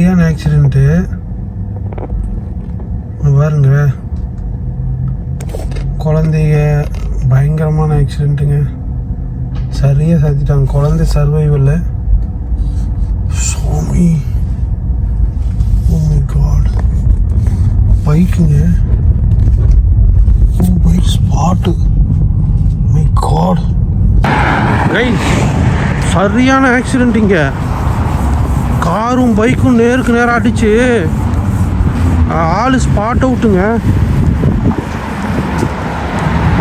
சரியான ஆக்சிடென்ட்டு பாருங்க. குழந்தைங்க பயங்கரமான ஆக்சிடென்ட்டுங்க. சரியாக சாத்திட்டாங்க. குழந்தை சர்வைவல். சாமி, ஓ மை காட். பைக்குங்க. Oh bike spot. My god guys, சரியான ஆக்சிடென்ட்டுங்க. காரும் பைக்கும் நேருக்கு நேரம் அடிச்சு ஆள் ஸ்பாட் அவுட்டுங்க.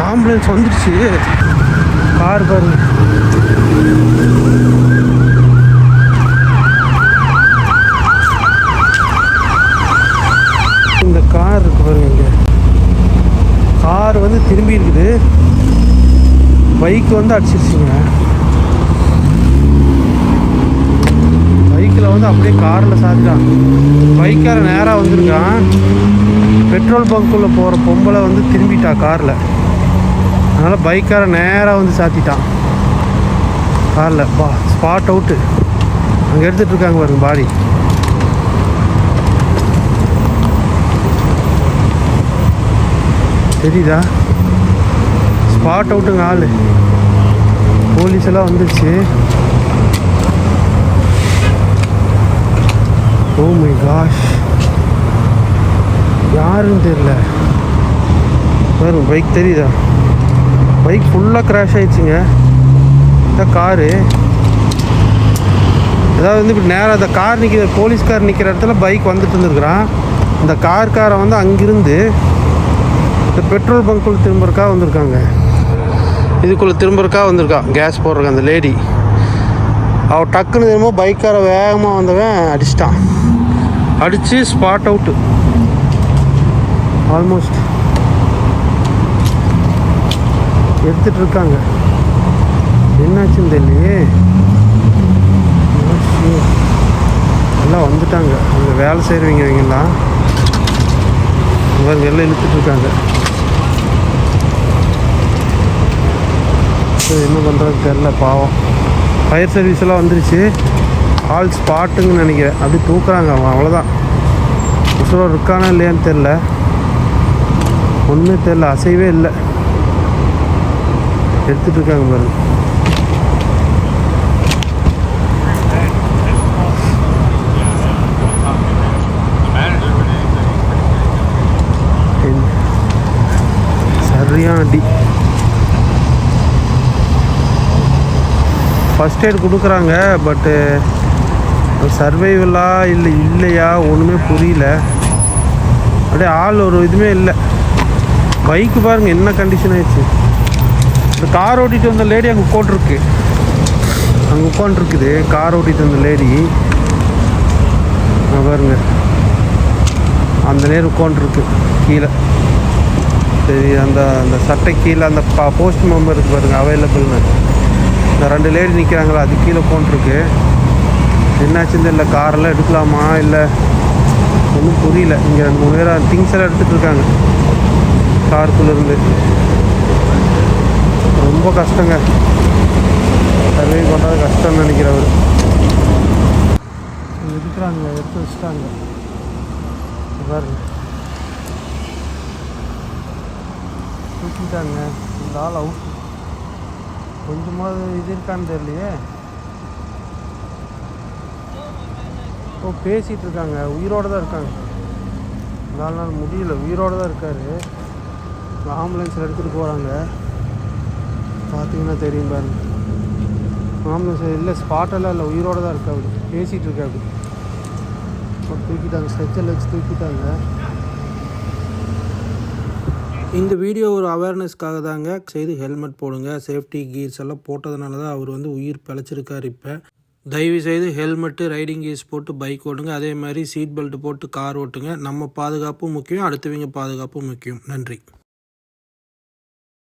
ஆம்புலன்ஸ் வந்துடுச்சு. கார் பாருங்க. இந்த கார் இருக்கு பாருங்க. இங்கே கார் வந்து திரும்பி இருக்குது, பைக் வந்து அடிச்சிருச்சுங்க. பைக்கில் வந்து அப்படியே காரில் சாத்திட்டான். பைக்கார நேராக வந்திருக்கான். பெட்ரோல் பங்க்குள்ளே போகிற பொம்பளை வந்து திரும்பிட்டா காரில். அதனால் பைக்கார நேராக வந்து சாத்திட்டான் காரில். Spot out. அங்கே எடுத்துகிட்டு இருக்காங்க பாருங்க பாடி. தெரியுதா? ஸ்பாட் அவுட்டுங்க ஆள். போலீஸ் எல்லாம் வந்துடுச்சு. ஓ மை காஷ், யாருன்னு தெரியல. பாருங்க பைக் தெரியுதா? பைக் ஃபுல்லாக கிராஷ் ஆயிடுச்சுங்க. இந்த காரு ஏதாவது வந்து இப்படி நேராக அந்த கார் நிற்கிற போலீஸ்கார் நிற்கிற இடத்துல பைக் வந்துட்டு இருந்துருக்குறான். இந்த காரை வந்து அங்கிருந்து இந்த பெட்ரோல் பங்க்குள்ளே திரும்புறக்காக வந்திருக்காங்க. இதுக்குள்ளே திரும்புறக்காக வந்திருக்கா கேஸ் போடுறக்கு அந்த லேடி. அவள் டக்குன்னு திரும்ப பைக்காரை வேகமாக வந்தவன் அடிச்சிட்டான். அடித்து ஸ்பாட் அவுட்டு ஆல்மோஸ்ட். எடுத்துகிட்டு இருக்காங்க. என்னாச்சுன்னு தெரியலையே. எல்லாம் வந்துட்டாங்க. அங்கே வேலை செய்கிறவங்க இவங்கெல்லாம் எல்லாம் இழுத்துட்ருக்காங்க. என்ன பண்ணுறதுன்னு தெரில பாவம். ஃபயர் சர்வீஸ் எல்லாம் வந்துருச்சு. ஆல் ஸ்பாட்டுங்கன்னு நினைக்கிறேன். அப்படி தூக்குறாங்க. அவன் அவ்வளோதான். உசுரோடு இருக்கானா இல்லையான்னு தெரில. ஒன்றும் தெரில, அசைவே இல்லை. எடுத்துகிட்டு இருக்காங்க பாருங்க. சரியான அடி. ஃபஸ்ட் எய்ட் கொடுக்குறாங்க. பட்டு சர்வைவலா இல்லையா ஒன்றுமே புரியல. அப்படியே ஆள் ஒரு இதுவுமே இல்லை. பைக்கு பாருங்கள் என்ன கண்டிஷன் ஆயிடுச்சு. இந்த கார் ஓட்டிகிட்டு வந்த லேடி அங்கே உட்காந்துருக்கு. அங்கே உட்காந்துருக்குது கார் ஓட்டிகிட்டு வந்த லேடி. பாருங்க அந்த நேரம் உட்காந்துருக்கு கீழே. சரி, அந்த சட்டை கீழே அந்த போஸ்ட் மெம்பர் இருக்குது பாருங்கள் அவைலபிள்னு. இந்த 2 லேடி நிற்கிறாங்களா, அது கீழே உட்காந்துருக்கு. என்னாச்சுன்னு தெரியல. காரெல்லாம் எடுக்கலாமா இல்லை ஒன்றும் புரியல. இங்கே 2-3 பேர் திங்ஸ் எல்லாம் எடுத்துகிட்டு இருக்காங்க காருக்குள்ளேருந்து. ரொம்ப கஷ்டங்க. சர்வை பண்ணுறது கஷ்டம்னு நினைக்கிறவர். எடுக்கிறாங்க, எடுத்து வச்சுட்டாங்க பாருங்க. தூக்கிட்டாங்க. இந்த ஆள் அவுட். கொஞ்சமாவது இது இருக்கான்னு தெரியலையே. ஓ, பேசிகிட்டு இருக்காங்க. உயிரோடு தான் இருக்காங்க. 4 நாள் முடியல, உயிரோடு தான் இருக்கார். ஆம்புலன்ஸில் எடுத்துகிட்டு போகிறாங்க. பார்த்தீங்கன்னா தெரியும் பாருங்க. ஆம்புலன்ஸ் இல்லை, ஸ்பாட்டெல்லாம் இல்லை, உயிரோடு தான் இருக்கா. அப்படி பேசிகிட்டு இருக்கா. அப்படி தூக்கிட்டாங்க, ஸ்ட்ரெச்சரில் வச்சு தூக்கிட்டாங்க. இந்த வீடியோ ஒரு அவேர்னஸ்க்காக தாங்க. செய்து ஹெல்மெட் போடுங்க. சேஃப்டி கீர்ஸ் எல்லாம் போட்டதுனால தான் அவர் வந்து உயிர் பிழைச்சிருக்கார். இப்போ தயவுசெய்து ஹெல்மெட்டு, ரைடிங் கீர்ஸ் போட்டு பைக் ஓட்டுங்க. அதே மாதிரி சீட் பெல்ட் போட்டு கார் ஓட்டுங்க. நம்ம பாதுகாப்பும் முக்கியம், அடுத்தவங்க பாதுகாப்பும் முக்கியம். நன்றி.